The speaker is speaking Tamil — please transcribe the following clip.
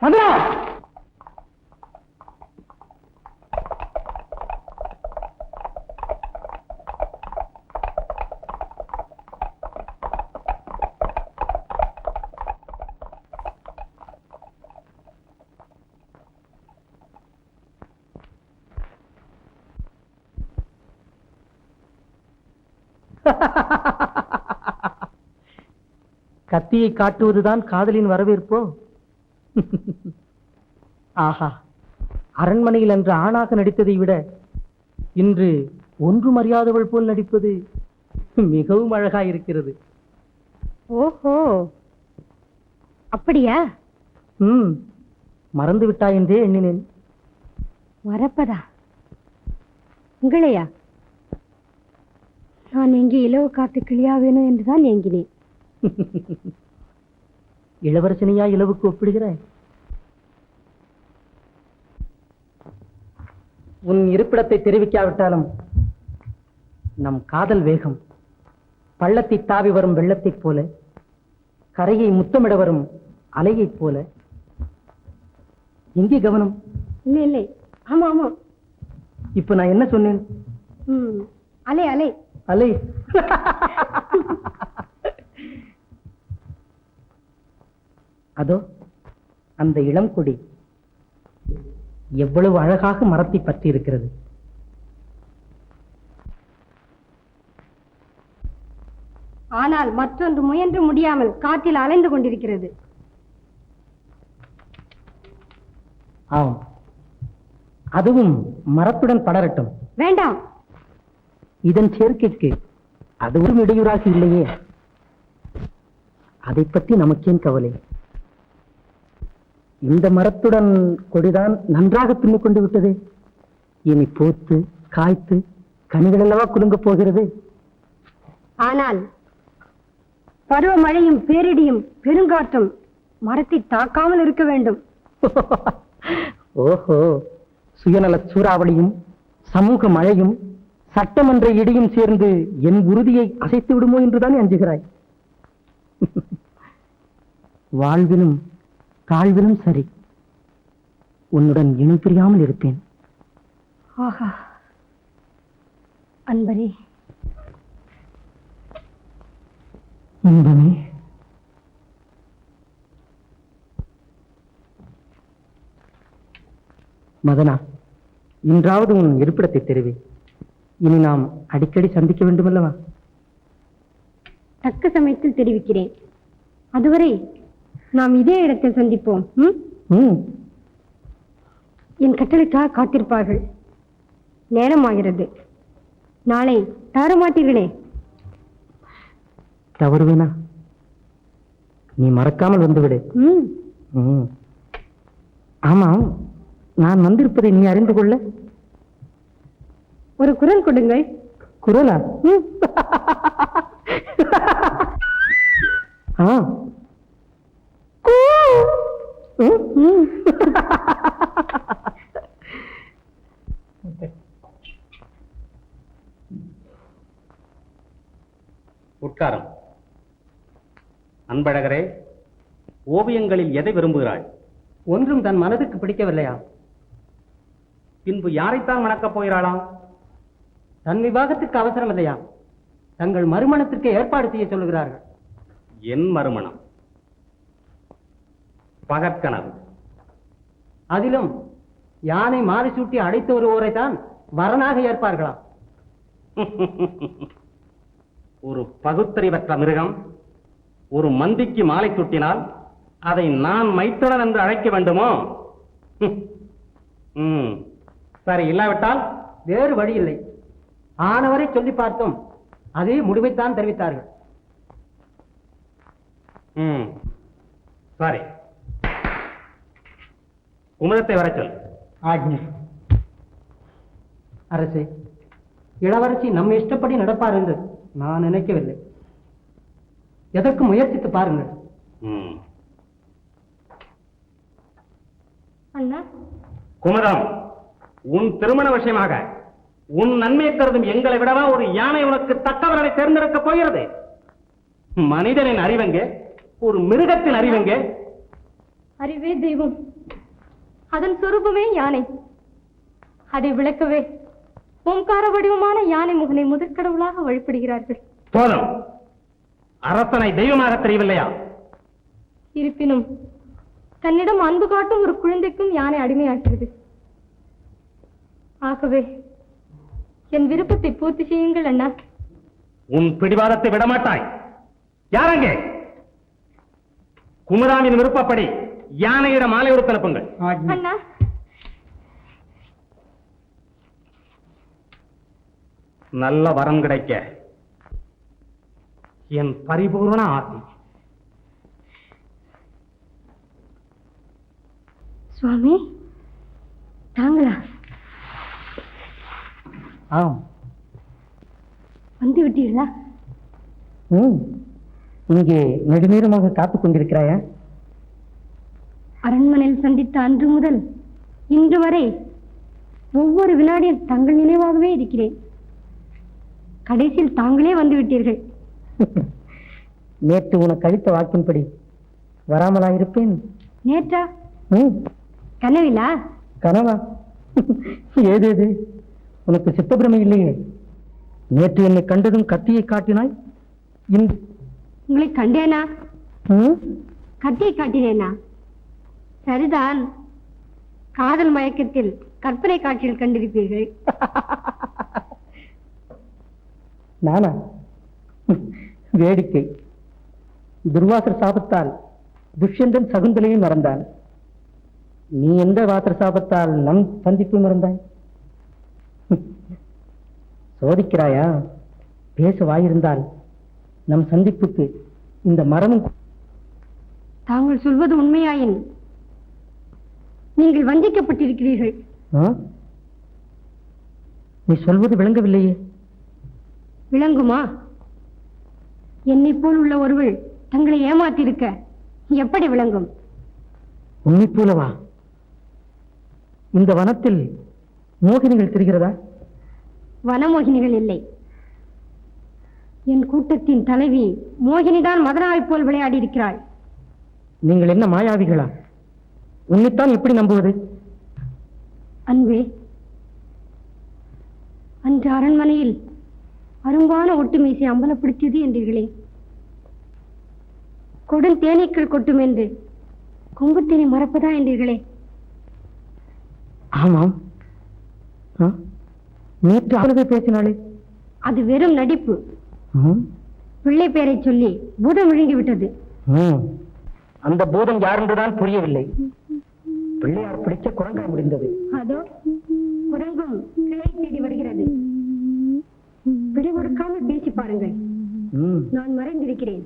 மதுரா! கத்தியை காட்டுவதுதான் காதலின் வரவேற்போ? ஆஹா, அரண்மனையில் அன்று ஆணாக நடித்ததை விட இன்று ஒன்றும் அறியாதவள் போல் நடிப்பது மிகவும் அழகாயிருக்கிறது. ஓஹோ, அப்படியா? மறந்து விட்டாய் என்றே எண்ணினேன். மறப்பதா? உங்களையா? நான் எங்கே இலவு காத்து கிளியா வேணும் என்றுதான் ஏங்கினேன். இளவரசனையா இலவுக்கு ஒப்பிடுகிறாய்? உன் இருப்பிடத்தை தெரிவிக்காவிட்டாலும் நம் காதல் வேகம் பள்ளத்தை தாவி வரும் வெள்ளத்தைப் போல, கரையை முத்தமிட வரும் அலையைப் போல. எங்கே கவனம்? இல்லை இல்லை, ஆமா ஆமா. இப்ப நான் என்ன சொன்னேன்? அலை அலை அலை. அதோ அந்த இளம் கொடி எவ்வளவு அழகாக மரத்தை பற்றி இருக்கிறது. ஆனால் மற்றொன்று முயன்று முடியாமல் காற்றில் அலைந்து கொண்டிருக்கிறது. ஆம், அதுவும் மரத்துடன் படரட்டும். வேண்டாம், இதன் சேர்க்கைக்கு அதுவும் இடையூறாக இல்லையே. அதை பற்றி நமக்கேன் கவலை? இந்த மரத்துடன் கொடிதான் நன்றாக பின்னிக் கொண்டு விட்டது. இனி பூத்து காய்த்து கனிகள் அல்லவா குலுங்கப் போகிறது. ஆனால் பருவமழையும் பேரிடியும் பெருங்காற்றும் மரத்தை தாக்காமல் இருக்க வேண்டும். ஓஹோ, சுயநல சூறாவளியும் சமூக மழையும் சட்டமன்ற இடியும் சேர்ந்து என் உறுதியை அசைத்து விடுமோ என்றுதான் அஞ்சுகிறாய். வாழ்விலும் தாழ்விலும் சரி, உன்னுடன் இணை பிரியாமல் இருப்பேன். ஆஹா, அன்பரே, இன்பமே. மதனா, இன்றாவது உன் இருப்பிடத்தை தெரிவி. இனி நாம் அடிக்கடி சந்திக்க வேண்டுமல்லவா? தக்க சமயத்தில் தெரிவிக்கிறேன். அதுவரை நாம் இதே இடத்தில் சந்திப்போம். என் கட்டளைக்காக காத்திருப்பார்கள். நேரமாகிறது. நாளை தவறமாட்டீர்களே? தவறுவேனா? நீ மறக்காமல் வந்துவிடு. ஆமாம், நான் வந்திருப்பதை நீ அறிந்து கொள்ள ஒரு குரல் கொடுங்கள். குரலா? உட்காரம். அன்பழகரே, ஓவியங்களில் எதை விரும்புகிறாய்? ஒன்றும் தன் மனதுக்கு பிடிக்கவில்லையா? பின்பு யாரைத்தான் மணக்கப் போகிறாளாம்? தன் விவாகத்துக்கு அவசரம் இல்லையா? தங்கள் மறுமணத்திற்கு ஏற்பாடு செய்ய சொல்லுகிறார்கள். என் மறுமணம்? பகற்கனவு. அதிலும் யானை மாலை சூட்டி அடைத்து வருவோரை தான் வரனாக ஏற்பார்களாம். ஒரு பகுத்தறிவற்ற மிருகம் ஒரு மந்திக்கு மாலை சூட்டினால் அதை நான் மைத்துடன் என்று அழைக்க வேண்டுமோ? சரி, இல்லாவிட்டால் வேறு வழி இல்லை. ஆனவரை சொல்லி பார்த்தோம், அதே முடிவைத்தான் தெரிவித்தார்கள். சரி, குமுதத்தை வர சொல். ஆஜ்ஞை. அரசே, இளவரசி நம்ம இஷ்டப்படி நடப்பார் என்று நான் நினைக்கவில்லை. எதற்கு முயற்சித்து பாருங்கள். அண்ணா, குமுதம், உன் திருமண விஷயமாக உன் நன்மையை கருதும் எங்களை விடவா ஒரு யானை உனக்கு தக்கவர்களை தேர்ந்தெடுக்கப் போகிறது? மனிதனின் அறிவெங்கே, ஒரு மிருகத்தின் அறிவெங்கே? அறிவே தெய்வம். அதன் சொரூபமே யானை. அதை விளக்கவே ஓங்கார வடிவமான யானை முகனை முதற்கடவுளாக வழிபடுகிறார்கள். போதும். அரசனை தெய்வமாக தெரியவில்லையா? இருப்பினும் தன்னிடம் அன்பு காட்டும் ஒரு குழந்தைக்கும் யானை அடிமையாகிறது. ஆகவே என் விருப்பத்தை பூர்த்தி செய்யுங்கள் அண்ணா. உன் பிடிவாதத்தை விடமாட்டாய். யாரங்கே? குமுதாமின் விருப்பப்படி யானையிடம் மாலை உடுத்த அனுப்புங்கள். அண்ணா, நல்ல வரம் கிடைக்க என் பரிபூர்ண ஆசி. சுவாமி, தாங்களா? ஆம். வந்து விட்டீர்களா? இங்கே நெடுநேரமாக காத்துக் கொண்டிருக்கிறாயா? அரண்மனையில் சந்தித்த அன்று முதல் இன்று வரை ஒவ்வொரு வினாடியும் தங்கள் நினைவாகவே இருக்கிறேன். கடைசியில் தாங்களே வந்து விட்டீர்கள். நேற்று உனக்கு அளித்த வாக்கின்படி வராமலாயிருப்பேன். நேற்றா? கனவிலா? கனவா? ஏதேது? உனக்கு சித்தப்பிரமை இல்லையே. நேற்று என்னை கண்டதும் கத்தியை காட்டினாய். உங்களை கண்டேனா? கத்தியை காட்டினேனா? சரிதான். காதல் மயக்கத்தில் கற்பனை காட்சியில் கண்டிருப்பீர்கள். நானா? வேடிக்கை. துர்வாசர் சாபத்தால் துஷ்யந்தன் சகுந்தலையும் மறந்தான். நீ எந்த வாசர் சாபத்தால் நம் சந்திப்பு மறந்தாய்? சோதிக்கிறாயா? பேச வாயிருந்தால் நம் சந்திப்புக்கு இந்த மரமும். தாங்கள் சொல்வது உண்மையாயின் நீங்கள் வஞ்சிக்கப்பட்டிருக்கிறீர்கள். நீ சொல்வது விளங்கவில்லையே. விளங்குமா? என்னை போல் உள்ள ஒருவள் தங்களை ஏமாத்திருக்க எப்படி விளங்கும்? உன்னை போலவா? இந்த வனத்தில் மோகினிகள் தெரிகிறதா? வனமோகினிகள் இல்லை. என் கூட்டத்தின் தலைவி மோகினிதான் மதனாவை போல் விளையாடி இருக்கிறாள். நீங்கள் என்ன மாயாவிகளா? உன்னைத்தான் எப்படி நம்புவது? அன்பே, அன்று அரண்மனையில் அரும்பான ஒட்டுமீசை அம்பலப்படுத்தியது என்றீர்களே. கொடும் தேனீக்கள் கொட்டும் என்று கொங்குத்தேனை மறப்பதா என்றீர்களே. ஆமாம். நேற்று அவளவே பேசினாளே. அது வெறும் நடிப்பு. பிள்ளை பேரை சொல்லி பூதம் விழுங்கி விட்டது. அந்த பூதம் யார் என்றுதான் புரியவில்லை. பிள்ளையார் பிடிக்க குரங்கா முடிந்தது. அதோ குரங்கும் கிளை தேடி வருகிறது. பிடிவொடுக்காமல் பேசி பாருங்கள். நான் மறைந்திருக்கிறேன்.